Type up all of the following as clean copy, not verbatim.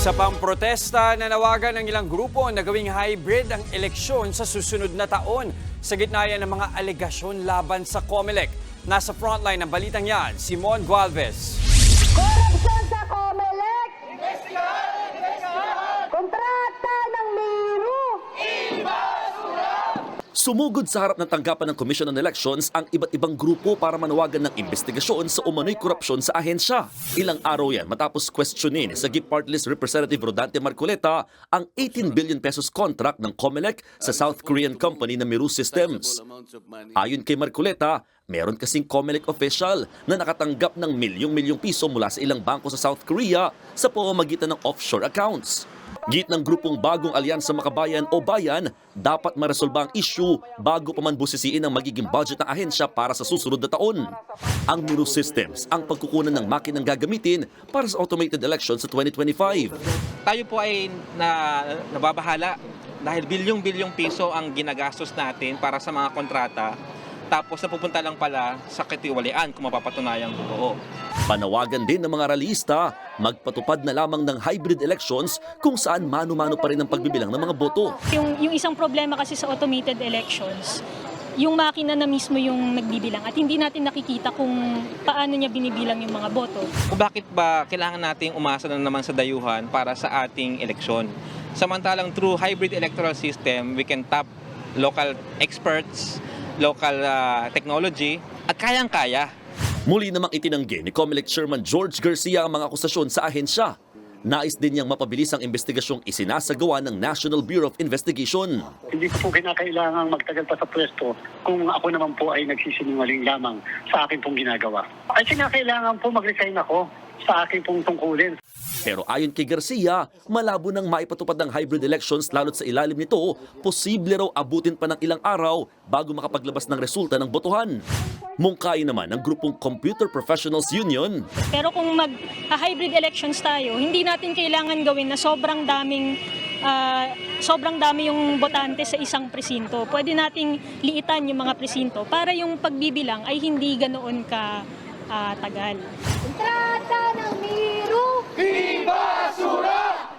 Isa pang protesta na nawagan ng ilang grupo na gawing hybrid ang eleksyon sa susunod na taon sa gitna yan ng mga alegasyon laban sa COMELEC. Nasa frontline ng balitang yan, Simon Gualvez. Korupsyon sa COMELEC! Kontrata ng Miro! Sumugod sa harap ng tanggapan ng Commission on Elections ang iba't ibang grupo para manawagan ng investigasyon sa umano'y korupsyon sa ahensya. Ilang araw yan matapos questionin sa GIP Party List Representative Rodante Marcoleta ang 18 billion pesos contract ng COMELEC sa South Korean company na Miro Systems. Ayon kay Marcoleta, meron kasing COMELEC official na nakatanggap ng milyong-milyong piso mula sa ilang bangko sa South Korea sa pamamagitan ng offshore accounts. Git ng grupong Bagong Alyansa Makabayan o Bayan, dapat maresolba ang issue bago pa man busisiin ang magiging budget ng ahensya para sa susunod na taon. Ang Miro Systems ang pagkukunan ng makinang gagamitin para sa automated election sa 2025. Tayo po ay nababahala dahil bilyong-bilyong piso ang ginagastos natin para sa mga kontrata. Tapos napupunta lang pala sa katiwalian kung mapapatunayang totoo. Panawagan din ng mga rallyista, magpatupad na lamang ng hybrid elections kung saan mano-mano pa rin ang pagbibilang ng mga boto. Yung isang problema kasi sa automated elections, yung makina na mismo yung nagbibilang at hindi natin nakikita kung paano niya binibilang yung mga boto. Kung bakit ba kailangan nating umasa na naman sa dayuhan para sa ating eleksyon? Samantalang through hybrid electoral system, we can tap local experts, local technology, at kayang-kaya. Muli namang itinanggi ni COMELEC Chairman George Garcia ang mga akusasyon sa ahensya. Nais din niyang mapabilis ang investigasyong isinasagawa ng National Bureau of Investigation. Hindi ko po kinakailangang magtagal pa sa pwesto kung ako naman po ay nagsisinungaling lamang sa akin pong ginagawa. Ay kinakailangan po mag-resign ako sa akin pong tungkulin. Pero ayon kay Garcia, malabo nang maipatupad ng hybrid elections lalo't sa ilalim nito, posible raw abutin pa ng ilang araw bago makapaglabas ng resulta ng botohan. Mungkain naman ng grupong Computer Professionals Union. Pero kung mag-hybrid elections tayo, hindi natin kailangan gawin na sobrang dami yung botante sa isang presinto. Pwede nating liitan yung mga presinto para yung pagbibilang ay hindi ganoon ka tagal. Kontrata ng Miro!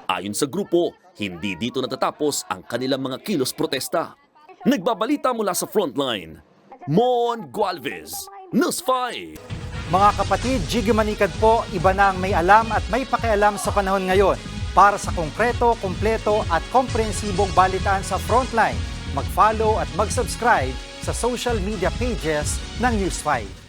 Ayon sa grupo, hindi dito natatapos ang kanilang mga kilos protesta. Nagbabalita mula sa frontline, Mon Gualvez, News 5. Mga kapatid, Jiggy Manikad po, iba na ang may alam at may pakialam sa panahon ngayon. Para sa konkreto, kumpleto at komprehensibong balitaan sa Frontline, mag-follow at mag-subscribe sa social media pages ng News 5.